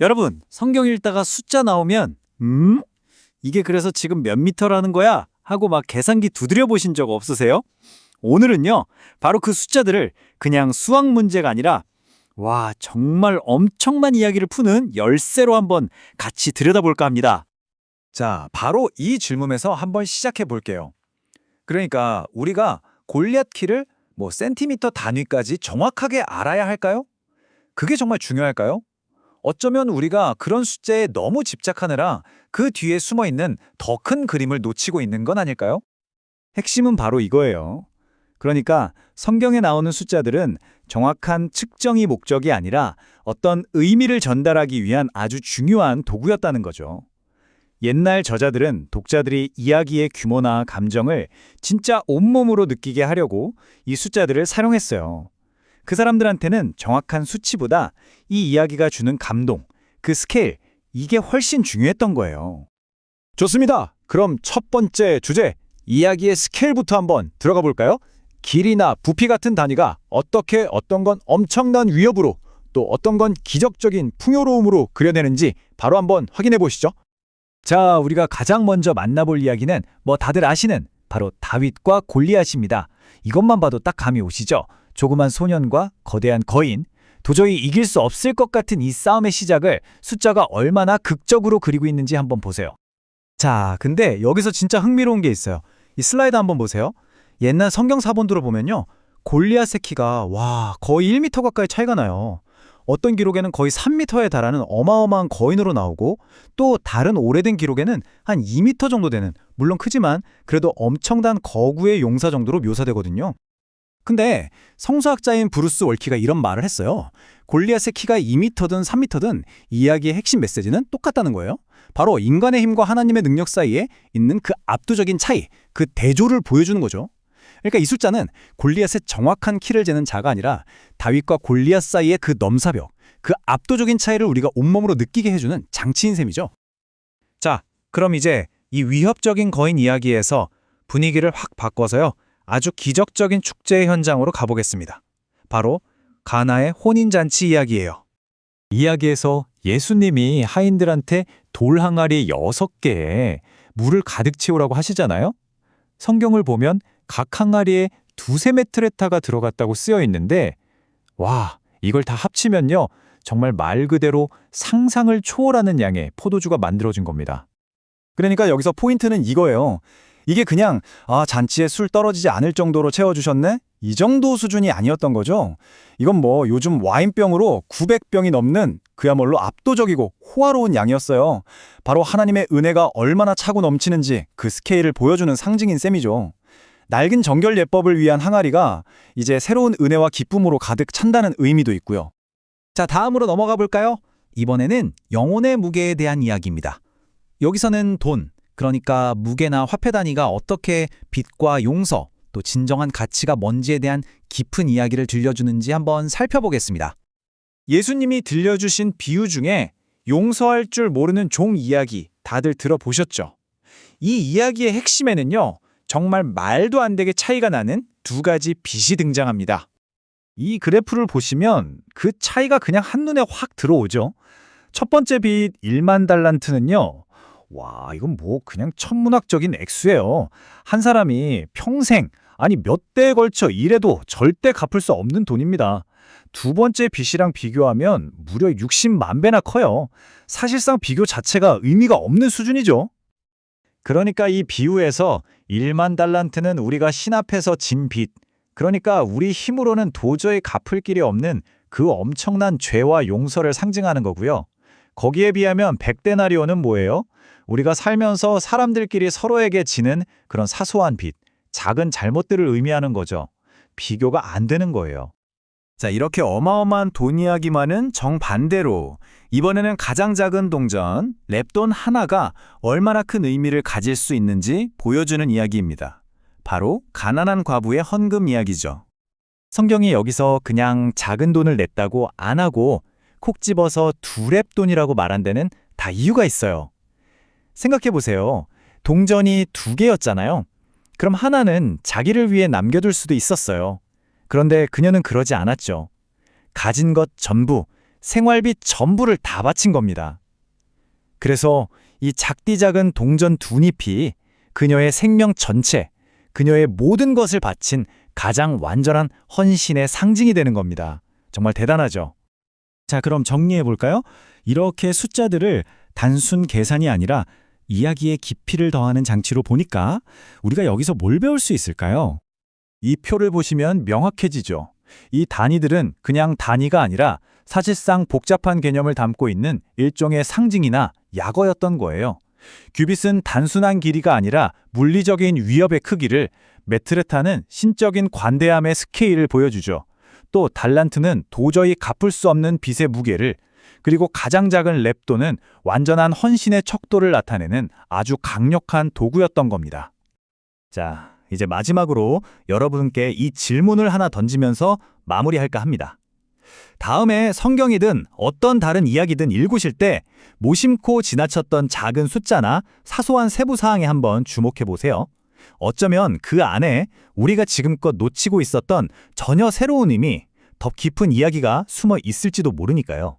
여러분, 성경 읽다가 숫자 나오면 이게 그래서 지금 몇 미터라는 거야? 하고 막 계산기 두드려 보신 적 없으세요? 오늘은요, 바로 그 숫자들을 그냥 수학 문제가 아니라 와, 정말 엄청난 이야기를 푸는 열쇠로 한번 같이 들여다볼까 합니다. 자, 바로 이 질문에서 한번 시작해 볼게요. 그러니까 우리가 골리앗 키를 센티미터 단위까지 정확하게 알아야 할까요? 그게 정말 중요할까요? 어쩌면 우리가 그런 숫자에 너무 집착하느라 그 뒤에 숨어 있는 더 큰 그림을 놓치고 있는 건 아닐까요? 핵심은 바로 이거예요. 그러니까 성경에 나오는 숫자들은 정확한 측정이 목적이 아니라 어떤 의미를 전달하기 위한 아주 중요한 도구였다는 거죠. 옛날 저자들은 독자들이 이야기의 규모나 감정을 진짜 온몸으로 느끼게 하려고 이 숫자들을 사용했어요. 그 사람들한테는 정확한 수치보다 이 이야기가 주는 감동, 그 스케일, 이게 훨씬 중요했던 거예요. 좋습니다. 그럼 첫 번째 주제, 이야기의 스케일부터 한번 들어가 볼까요? 길이나 부피 같은 단위가 어떻게 어떤 건 엄청난 위협으로 또 어떤 건 기적적인 풍요로움으로 그려내는지 바로 한번 확인해 보시죠. 자, 우리가 가장 먼저 만나볼 이야기는 다들 아시는 바로 다윗과 골리앗입니다. 이것만 봐도 딱 감이 오시죠? 조그만 소년과 거대한 거인, 도저히 이길 수 없을 것 같은 이 싸움의 시작을 숫자가 얼마나 극적으로 그리고 있는지 한번 보세요. 자, 근데 여기서 진짜 흥미로운 게 있어요. 이 슬라이드 한번 보세요. 옛날 성경 사본들을 보면요, 골리앗의 키가 거의 1m 가까이 차이가 나요. 어떤 기록에는 거의 3m에 달하는 어마어마한 거인으로 나오고, 또 다른 오래된 기록에는 한 2m 정도 되는, 물론 크지만 그래도 엄청난 거구의 용사 정도로 묘사되거든요. 근데 성서학자인 브루스 월키가 이런 말을 했어요. 골리앗의 키가 2m든 3m든 이야기의 핵심 메시지는 똑같다는 거예요. 바로 인간의 힘과 하나님의 능력 사이에 있는 그 압도적인 차이, 그 대조를 보여주는 거죠. 그러니까 이 숫자는 골리앗의 정확한 키를 재는 자가 아니라 다윗과 골리앗 사이의 그 넘사벽, 그 압도적인 차이를 우리가 온몸으로 느끼게 해주는 장치인 셈이죠. 자, 그럼 이제 이 위협적인 거인 이야기에서 분위기를 확 바꿔서요, 아주 기적적인 축제의 현장으로 가보겠습니다. 바로 가나의 혼인잔치 이야기예요. 이야기에서 예수님이 하인들한테 돌 항아리 6개에 물을 가득 채우라고 하시잖아요. 성경을 보면 각 항아리에 두세 메트레타가 들어갔다고 쓰여 있는데, 이걸 다 합치면요, 정말 말 그대로 상상을 초월하는 양의 포도주가 만들어진 겁니다. 그러니까 여기서 포인트는 이거예요. 이게 그냥 잔치에 술 떨어지지 않을 정도로 채워주셨네? 이 정도 수준이 아니었던 거죠. 이건 요즘 와인병으로 900병이 넘는 그야말로 압도적이고 호화로운 양이었어요. 바로 하나님의 은혜가 얼마나 차고 넘치는지 그 스케일을 보여주는 상징인 셈이죠. 낡은 정결 예법을 위한 항아리가 이제 새로운 은혜와 기쁨으로 가득 찬다는 의미도 있고요. 자, 다음으로 넘어가 볼까요? 이번에는 영혼의 무게에 대한 이야기입니다. 여기서는 돈, 그러니까 무게나 화폐 단위가 어떻게 빛과 용서, 또 진정한 가치가 뭔지에 대한 깊은 이야기를 들려주는지 한번 살펴보겠습니다. 예수님이 들려주신 비유 중에 용서할 줄 모르는 종 이야기 다들 들어보셨죠? 이 이야기의 핵심에는요, 정말 말도 안 되게 차이가 나는 두 가지 빛이 등장합니다. 이 그래프를 보시면 그 차이가 그냥 한눈에 확 들어오죠. 첫 번째 빛 1만 달란트는요. 이건 그냥 천문학적인 액수예요. 한 사람이 평생, 아니 몇 대에 걸쳐 일해도 절대 갚을 수 없는 돈입니다. 두 번째 빛이랑 비교하면 무려 60만 배나 커요. 사실상 비교 자체가 의미가 없는 수준이죠. 그러니까 이 비유에서 1만 달란트는 우리가 신 앞에서 진 빚, 그러니까 우리 힘으로는 도저히 갚을 길이 없는 그 엄청난 죄와 용서를 상징하는 거고요. 거기에 비하면 100데나리온은 뭐예요? 우리가 살면서 사람들끼리 서로에게 지는 그런 사소한 빚, 작은 잘못들을 의미하는 거죠. 비교가 안 되는 거예요. 자, 이렇게 어마어마한 돈 이야기만은 정반대로 이번에는 가장 작은 동전, 랩돈 하나가 얼마나 큰 의미를 가질 수 있는지 보여주는 이야기입니다. 바로 가난한 과부의 헌금 이야기죠. 성경이 여기서 그냥 작은 돈을 냈다고 안 하고 콕 집어서 두 랩돈이라고 말한 데는 다 이유가 있어요. 생각해보세요. 동전이 2개였잖아요. 그럼 하나는 자기를 위해 남겨둘 수도 있었어요. 그런데 그녀는 그러지 않았죠. 가진 것 전부, 생활비 전부를 다 바친 겁니다. 그래서 이 작디 작은 동전 두 잎이 그녀의 생명 전체, 그녀의 모든 것을 바친 가장 완전한 헌신의 상징이 되는 겁니다. 정말 대단하죠? 자, 그럼 정리해 볼까요? 이렇게 숫자들을 단순 계산이 아니라 이야기의 깊이를 더하는 장치로 보니까 우리가 여기서 뭘 배울 수 있을까요? 이 표를 보시면 명확해지죠. 이 단위들은 그냥 단위가 아니라 사실상 복잡한 개념을 담고 있는 일종의 상징이나 약어였던 거예요. 규빗은 단순한 길이가 아니라 물리적인 위협의 크기를, 메트레타는 신적인 관대함의 스케일을 보여주죠. 또 달란트는 도저히 갚을 수 없는 빚의 무게를, 그리고 가장 작은 렙도는 완전한 헌신의 척도를 나타내는 아주 강력한 도구였던 겁니다. 자, 이제 마지막으로 여러분께 이 질문을 하나 던지면서 마무리할까 합니다. 다음에 성경이든 어떤 다른 이야기든 읽으실 때 무심코 지나쳤던 작은 숫자나 사소한 세부 사항에 한번 주목해 보세요. 어쩌면 그 안에 우리가 지금껏 놓치고 있었던 전혀 새로운 의미, 더 깊은 이야기가 숨어 있을지도 모르니까요.